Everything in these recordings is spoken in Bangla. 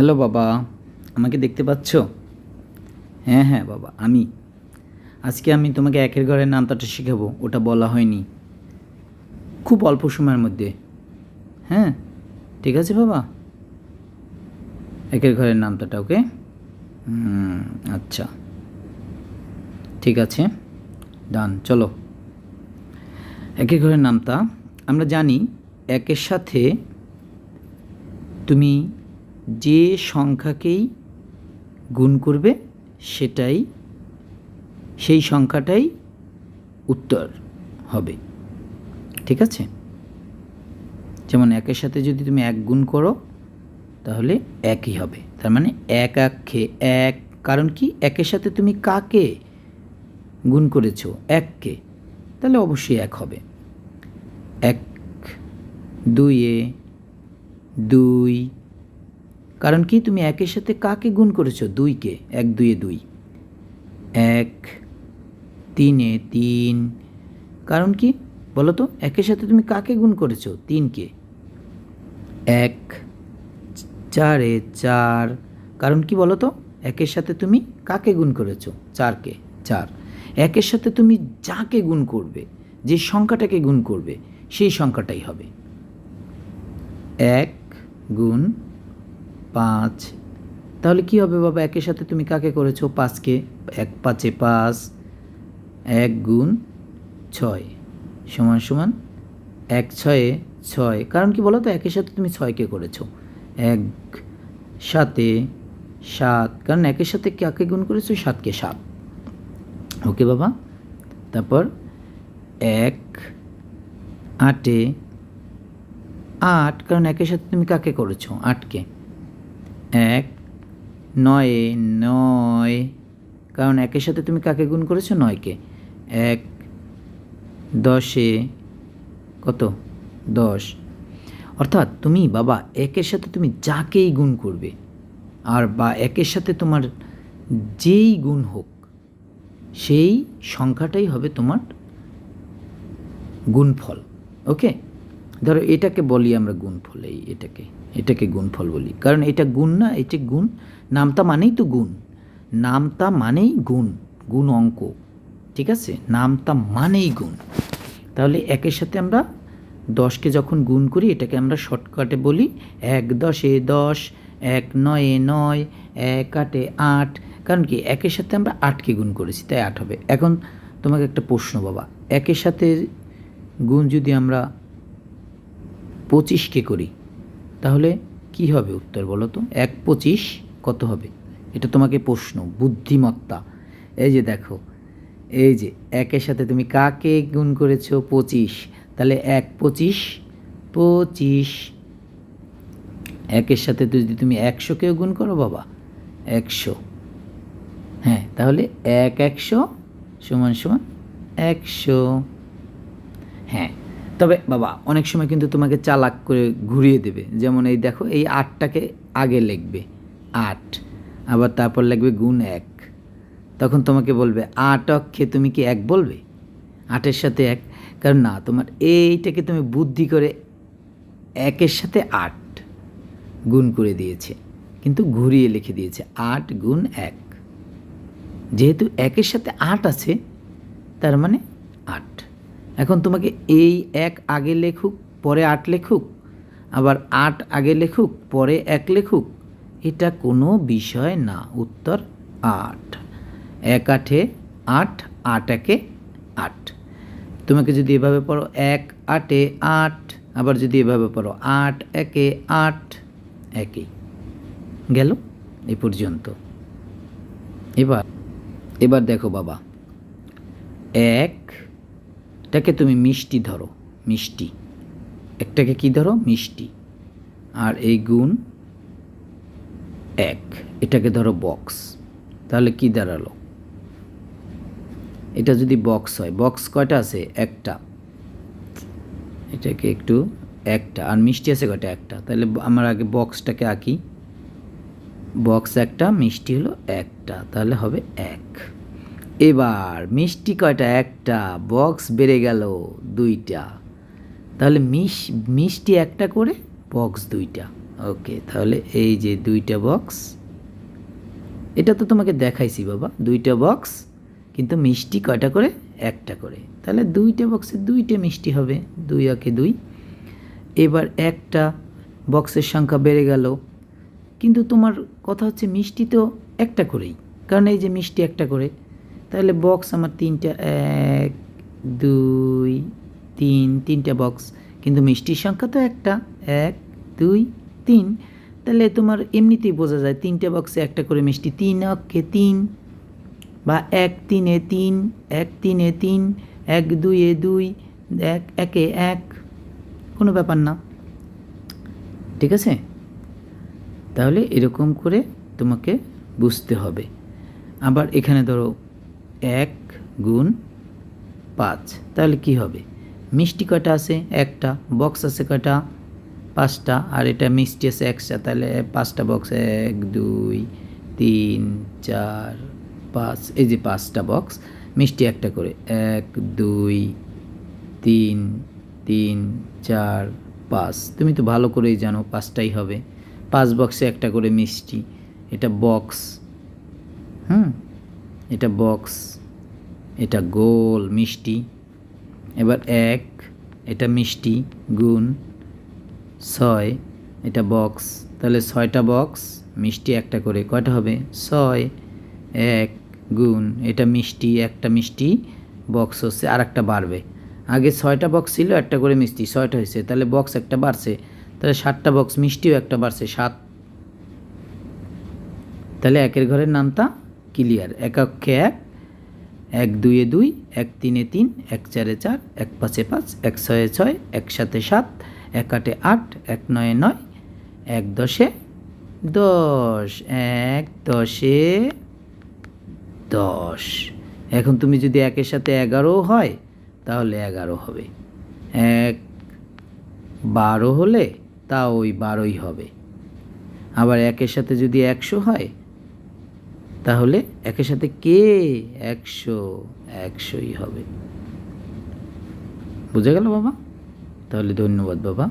হ্যালো বাবা, আমাকে দেখতে পাচ্ছ? হ্যাঁ হ্যাঁ বাবা, আজকে আমি তোমাকে একের ঘরের নামতাটা শেখাবো, ওটা বলা হয়নি, খুব অল্প সময়ের মধ্যে। হ্যাঁ, ঠিক আছে বাবা, একের ঘরের নামতাটা। ওকে, আচ্ছা, ঠিক আছে, ডান। চলো, একের ঘরের নামতা আমরা জানি, একের সাথে তুমি যে সংখ্যাকেই গুণ করবে সেই সংখ্যাটাই উত্তর হবে, ঠিক আছে? যেমন একের সাথে যদি তুমি এক গুণ করো তাহলে একই হবে, তার মানে এক আক্ষে এক। কারণ কি, একের সাথে তুমি কাকে গুণ করেছো? এককে, তাহলে অবশ্যই এক হবে। এক দুইয়ে দুই, কারণ কি তুমি একের সাথে কাকে গুণ করেছো? দুইকে। এক দুইয়ে দুই। এক তিনে তিন, কারণ কি বলো তো, একের সাথে তুমি কাকে গুণ করেছো? তিনকে। এক চারে চার, কারণ কি বলো তো, একের সাথে তুমি কাকে গুণ করেছো? চারকে। চার। একের সাথে তুমি যাকে গুণ করবে, যে সংখ্যাটাকে গুণ করবে, সেই সংখ্যাটাই হবে। এক গুণ পাঁচ, তাহলে কি হবে বাবা? একের সাথে তুমি কাকে করেছো? পাঁচকে। এক পাঁচে পাঁচ। এক গুণ ছয় সমান সমান এক ছয়ে ছয়, কারণ কি বলো তো, একের সাথে তুমি ছয়কে করেছো। এক সাতে সাত, কারণ একের সাথে কাকে গুণ করেছো? সাতকে। সাত। ওকে বাবা। তারপর এক আটে আট, কারণ একের সাথে তুমি কাকে করেছো? আটকে। এক নয়ে নয়, কারণ একের সাথে তুমি কাকে গুণ করেছো? নয়কে। এক দশে কত? 10। অর্থাৎ তুমি বাবা একের সাথে তুমি যাকেই গুণ করবে, আর বা একের সাথে তোমার যেই গুণ হোক, সেই সংখ্যাটাই হবে তোমার গুণফল। ওকে, ধরো এটাকে বলি আমরা গুণফল, এটাকে গুণফল বলি, কারণ এটা গুণ না, এটা গুণ। নামতা মানেই তো গুণ, নামতা মানেই গুণ, গুণ অঙ্ক, ঠিক আছে? নামতা মানেই গুণ। তাহলে একের সাথে আমরা 10কে যখন গুণ করি, এটাকে আমরা শর্টকাটে বলি এক দশে 10, এক নয়ে 9, এক আটে 8, কারণ কি একের সাথে আমরা 8কে গুণ করেছি, তাই 8 হবে। এখন তোমাকে একটা প্রশ্ন বাবা, একের সাথে গুণ যদি আমরা 25কে করি, তাহলে কি হবে উত্তর বলো তো? 1 25 কত হবে? এটা তোমাকে প্রশ্ন, বুদ্ধিমত্তা। এই যে দেখো, এই যে একের সাথে তুমি কাকে গুণ করেছো? 25, তাহলে 1 25 25। একের সাথে যদি তুমি 100কেও গুণ করো বাবা, 100, হ্যাঁ, তাহলে 1 100 সমান সমান 100। হ্যাঁ, তবে বাবা অনেক সময় কিন্তু তোমাকে চালাক করে ঘুরিয়ে দেবে। যেমন এই দেখো, এই 8টাকে আগে লিখবে 8, আবার তারপর লিখবে গুণ 1, তখন তোমাকে বলবে 8 অক্ষে তুমি কি 1 বলবে? 8-এর সাথে 1, কারণ না, তোমার এইটাকে তুমি বুদ্ধি করে 1-এর সাথে 8 গুণ করে দিয়েছে, কিন্তু ঘুরিয়ে লিখে দিয়েছে 8 গুণ 1। যেহেতু 1-এর সাথে 8 আছে, তার মানে 8। এখন তোমাকে এই 1 আগে লেখুক পরে 8 লেখুক, আবার 8 আগে লেখুক পরে 1 লেখুক, এটা কোনো বিষয় না। উত্তর 8। 1 8-এ 8, 8 1-এ 8। তোমাকে যদি এভাবে পড়ো 1 8-এ 8, আবার যদি এভাবে পড়ো 8 1-এ 8, একই গেল এই পর্যন্ত। এবার দেখো বাবা, 1টাকে তুমি মিষ্টি ধরো, মিষ্টি। একটাকে কি ধরো? মিষ্টি। আর এই গুণ 1, এটাকে ধরো বক্স। তাহলে কি দাঁড়ালো? এটা যদি বক্স হয়, বক্স কয়টা আছে? একটা। এটাকে একটু একটা, আর মিষ্টি আছে কয়টা? একটা। তাহলে আমার আগে বক্সটাকে আঁকি, বক্স একটা, মিষ্টি হলো একটা, তাহলে হবে 1। এবার মিষ্টি কয়টা? একটা, বক্স বেড়ে গেল 2টা, তাহলে মিষ্টি একটা করে, বক্স 2টা। ওকে, তাহলে এই যে 2টা বক্স, এটা তো তোমাকে দেখাইছি বাবা, 2টা বক্স, কিন্তু মিষ্টি কয়টা করে? একটা করে। তাহলে 2টা বক্সে 2টে মিষ্টি হবে, 2 একে 2। এবার একটা বক্সের সংখ্যা বেড়ে গেল, কিন্তু তোমার কথা হচ্ছে মিষ্টি তো একটা করেই, কারণ এই যে মিষ্টি একটা করে। তাহলে বক্স আমার 3টা, 1 2 3, 3টা বক্স, কিন্তু মিষ্টির সংখ্যা তো একটা, 1 2 3। তাহলে তোমার এমনিতেই বোঝা যায় 3টে বক্সে একটা করে মিষ্টি, 3 অক্ষে 3, বা 1 3 3, 1 3 3, 1 2 2, 1 1 1, কোনো ব্যাপার না। ঠিক আছে? তাহলে এরকম করে তোমাকে বুঝতে হবে। আবার এখানে ধরো 1 গুণ 5, তাহলে কি হবে? মিষ্টি কয়টা আছে? একটা। বক্স আছে কয়টা? 5টা। আর এটা মিষ্টি আছে একটা, তাহলে 5টা বক্স, 1 2 3 4 5, এই যে 5টা বক্স, মিষ্টি একটা করে, 1 2 3 3 4 5। তুমি তো ভালো করেই জানো 5টাই হবে। 5 বক্সে একটা করে মিষ্টি, এটা বক্স। এটা বক্স, এটা গোল মিষ্টি। এবার 1, এটা মিষ্টি, গুণ 6, এটা বক্স। তাহলে 6টা বক্স, মিষ্টি একটা করে, কয়টা হবে? 6। 1 গুণ, এটা মিষ্টি, একটা মিষ্টি বক্স হচ্ছে, আর একটা বাড়বে। আগে 6টা বক্স ছিল, একটা করে মিষ্টি, 6টা হয়েছে, তাহলে বক্স একটা বাড়ছে, তাহলে 7টা বক্স, মিষ্টিও একটা বাড়ছে, 7। তাহলে একের ঘরের নামটা ক্লিয়ার। 1 অক্ষে 1, 1 2 2, 1 3 3, 1 4 4, 1 5 5, 1 6 6, 1 7 7, 1 8 8, 1 9 9, 1 10 10, 1 10 10। এখন তুমি যদি 1-এর সাথে 11 হয়, তাহলে 11 হবে। 1 12 হলে তাও ওই 12ই হবে। আবার 1-এর সাথে যদি 100 হয়, তাহলে 1-এর সাথে কে 100, 100ই হবে। বুঝে গেল বাবা? তাহলে ধন্যবাদ বাবা।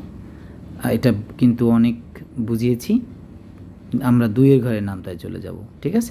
এটা কিন্তু অনেক বুঝিয়েছি। আমরা 2-এর ঘরের নামটায় চলে যাব। ঠিক আছে?